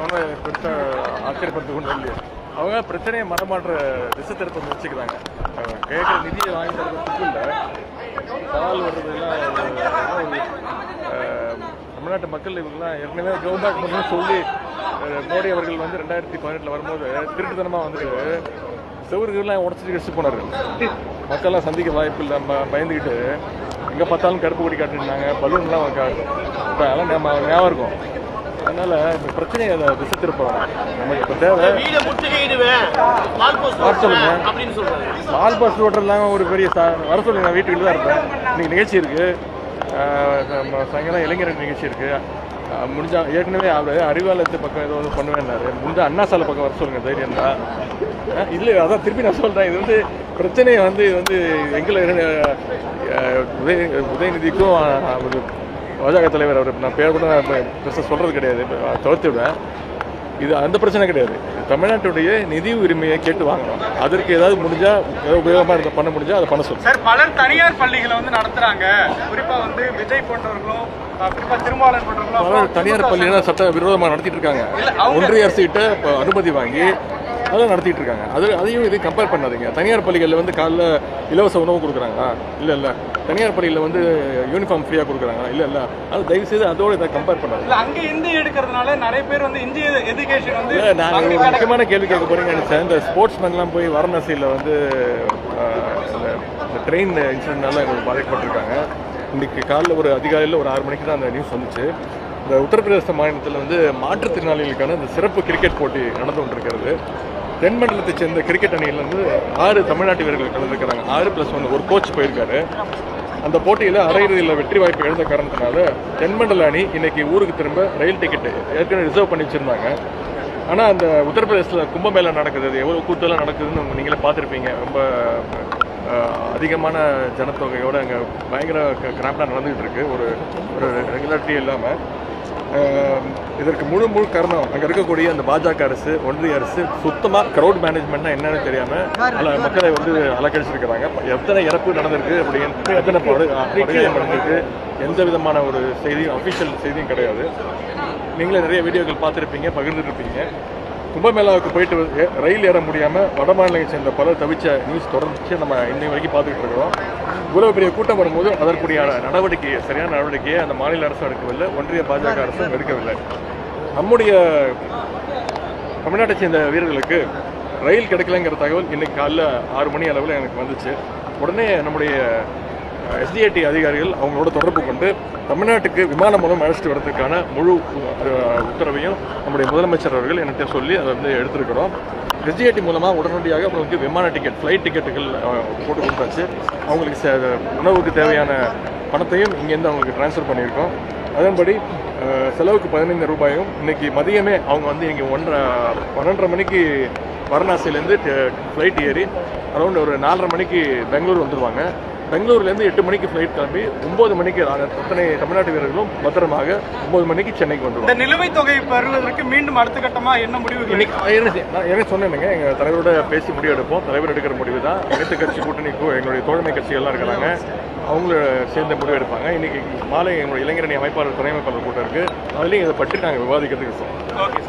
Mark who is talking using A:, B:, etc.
A: அவனை பெருசாக ஆச்சரியப்படுத்த கொண்டு இல்லையே. அவங்க பிரச்சனையை மரமாற்ற திசை திருப்ப முயற்சிக்கிறாங்க. கேட்குற நிதியை வாங்கி தரதுக்கு இல்லை, சவால் வர்றதெல்லாம் தமிழ்நாட்டு மக்கள் இவங்கெல்லாம் ஏற்கனவே கவர்மெண்ட் பண்ணணும்னு சொல்லி மோடி அவர்கள் வந்து 2018 வரும்போது திருட்டுத்தனமாக வந்துட்டு செவர்கள்லாம் உடச்சிட்டு கழிச்சு போனார். மக்கள்லாம் சந்திக்க வாய்ப்பு இல்லை, பயந்துக்கிட்டு எங்கே பார்த்தாலும் கருப்பு கொடி காட்டிருந்தாங்க, பலூன்லாம் அதெல்லாம் நம்ம ஞாபகம் இருக்கும். அதனால இந்த பிரச்சனையை அதை திசை திருப்போம். நமக்கு இப்போ தேவை சொல்லுங்க. வால் பாஸ் ஓட்டுறதுலாம் ஒரு பெரிய வர சொல்லுங்க. நான் வீட்டுக்கு தான் இருப்பேன். இன்னைக்கு நிகழ்ச்சி இருக்கு, சாயங்காலம் இளைஞர் நிகழ்ச்சி இருக்கு. முடிஞ்சா ஏற்கனவே அவர் அறிவாலயத்து பக்கம் ஏதோ பண்ணுவேன்னாரு. முடிஞ்சா அண்ணா சாலை பக்கம் வர சொல்லுங்க, தைரியம் தான். இல்லை, அதான் திருப்பி நான் சொல்கிறேன். இது வந்து பிரச்சனையை வந்து இது வந்து எங்களை உதயநிதிக்கும் பாஜக தலைவர் அவர் நான் பேர் கூட பெருசாக சொல்கிறது கிடையாது, தவிர்த்து விடுவேன். இது அந்த பிரச்சனை கிடையாது. தமிழ்நாட்டுடைய நிதி உரிமையை கேட்டு வாங்கணும். அதற்கு ஏதாவது முடிஞ்சா ஏதாவது உபயோகமாக பண்ண முடிஞ்சா அதை பண்ண சொல்லுங்கள்
B: சார். பலர் தனியார் பள்ளிகளை வந்து நடத்துகிறாங்க, குறிப்பாக வந்து விஜய் போன்றவர்களும் குறிப்பாக திருமாவளவன் போன்றவர்களும்
A: பலர் தனியார் பள்ளியெல்லாம் சட்ட விரோதமாக நடத்திட்டு இருக்காங்க. ஒன்றிய அரசு கிட்ட அனுமதி வாங்கி அதெல்லாம் நடத்திட்டு இருக்காங்க. அதையும் இதையும் கம்பேர் பண்ணாதீங்க. தனியார் பள்ளிகளில் வந்து காலைல இலவச உணவு கொடுக்குறாங்களா? இல்லை. தனியார் பள்ளியில் வந்து யூனிஃபார்ம் ஃப்ரீயாக கொடுக்குறாங்களா? இல்லை. அது தயவு செய்து அதோட இதை கம்பேர் பண்ணாது.
B: அங்கே இந்தி எடுக்கிறதுனால நிறைய பேர் வந்து இந்திய எஜுகேஷன் வந்து
A: நான் ஒரு முக்கியமான கேள்வி கேட்க போறீங்கன்னு நினைச்சேன். இந்த ஸ்போர்ட்ஸ் மேன்லாம் போய் வாரணாசியில் வந்து இந்த ட்ரெயின் இன்சிடென்ட்னால எங்களுக்கு பாதிக்கப்பட்டிருக்காங்க. இன்னைக்கு காலையில் ஒரு அதிகாலையில் ஒரு 6 மணிக்கு தான் அந்த நியூஸ் வந்துச்சு. இந்த உத்தரப்பிரதேச மாநிலத்தில் வந்து மாற்றுத்திறனாளிகளுக்கான இந்த சிறப்பு கிரிக்கெட் போட்டி நடந்து கொண்டிருக்கிறது. தென்மண்டலத்தை சேர்ந்த கிரிக்கெட் அணியிலேருந்து 6 தமிழ்நாட்டு வீரர்கள் கலந்துருக்கிறாங்க. 6+1 ஒரு கோச் போயிருக்காரு. அந்த போட்டியில் அரையிறுதியில் வெற்றி வாய்ப்பு எழுந்த காரணத்தினால தென்மண்டல அணி இன்னைக்கு ஊருக்கு திரும்ப ரயில் டிக்கெட்டு ஏற்கனவே ரிசர்வ் பண்ணி வச்சுருந்தாங்க. ஆனால் அந்த உத்தரப்பிரதேசத்தில் கும்பமேளா நடக்குது, எவ்வளோ கூத்தெல்லாம் நடக்குதுன்னு நீங்களே பார்த்துருப்பீங்க. ரொம்ப அதிகமான ஜனத்தொகையோடு அங்கே பயங்கர கிராம்டாக நடந்துகிட்டு இருக்கு, ஒரு ரெகுலாரிட்டி இல்லாமல். இதற்கு முழு காரணம் அங்கே இருக்கக்கூடிய அந்த பாஜக அரசு, ஒன்றிய அரசு சுத்தமாக க்ரௌட் மேனேஜ்மெண்ட்னா என்னன்னு தெரியாமல் மக்களை வந்து அலக்கழிச்சிருக்கிறாங்க. எத்தனை இறப்பு நடந்திருக்கு அப்படின்னு, எத்தனை படுகாயம் நடந்திருக்கு, எந்த விதமான ஒரு செய்தியும் அஃபிஷியல் செய்தியும் கிடையாது. நீங்களே நிறைய வீடியோக்கள் பார்த்துருப்பீங்க, பகிர்ந்துருப்பீங்க. கும்பமேளாவுக்கு போயிட்டு ரயில் ஏற முடியாமல் வட மாநிலங்களை சேர்ந்த பலர் தவிச்ச நியூஸ் தொடர்ந்து நம்ம இன்னை வரைக்கும் பார்த்துக்கிட்டு இருக்கிறோம். இவ்வளவு பெரிய கூட்டம் வரும்போது அதற்குரிய நடவடிக்கையை, சரியான நடவடிக்கையை அந்த மாநில அரசும் எடுக்கவில்லை, ஒன்றிய பாஜக அரசும் எடுக்கவில்லை. நம்முடைய தமிழ்நாட்டை சேர்ந்த வீரர்களுக்கு ரயில் கிடைக்கலங்கிற தகவல் இன்னைக்கு காலைல 6 மணி அளவில் எனக்கு வந்துச்சு. உடனே நம்முடைய SDAT அதிகாரிகள் அவங்களோட தொடர்பு கொண்டு தமிழ்நாட்டுக்கு விமானம் மூலம் அழைச்சிட்டு வரதுக்கான முழு உத்தரவையும் நம்முடைய முதலமைச்சர் அவர்கள் என்கிட்ட சொல்லி அதை வந்து எடுத்திருக்கிறோம். SDAT மூலமாக உடனடியாக அவங்களுக்கு விமான டிக்கெட், ஃப்ளைட் டிக்கெட்டுகள் போட்டு கொடுத்தாச்சு. அவங்களுக்கு உணவுக்கு தேவையான பணத்தையும் இங்கேருந்து அவங்களுக்கு ட்ரான்ஸ்ஃபர் பண்ணியிருக்கோம். அதன்படி செலவுக்கு 15 ரூபாயும் இன்னைக்கு மதியமே அவங்க வந்து இங்கே 12:30 மணிக்கு வாரணாசியிலேருந்து ஃப்ளைட் ஏறி அரௌண்ட் ஒரு 4:30 மணிக்கு பெங்களூர் வந்துடுவாங்க. பெங்களூர்லேருந்து 8 மணிக்கு ஃப்ளைட் கிளம்பி 9 மணிக்கு அத்தனை தமிழ்நாட்டு வீரர்களும் பத்திரமாக 9 மணிக்கு சென்னைக்கு வந்துடுவாங்க.
B: இந்த நிலுவைத் தொகை பெறுவதற்கு மீண்டும் அடுத்த கட்டமாக என்ன முடிவு?
A: என்ன சொன்னேனுங்க, எங்கள் தலைவரோட பேசி முடிவு எடுப்போம். தலைவர் எடுக்கிற முடிவு தான். அனைத்து கட்சி கூட்டணிக்கும் எங்களுடைய தோழமை கட்சிகள்லாம் இருக்கிறாங்க, அவங்கள சேர்ந்த முடிவு எடுப்பாங்க. இன்னைக்கு மாலை எங்களுடைய இளைஞரணி அமைப்பாளர், துணை அமைப்பாளர் கூட்டம் இருக்குது. அதுலேயும் இதை பற்றி நாங்கள் விவாதிக்கிறதுக்கு இருக்கோம்.
B: ஓகே.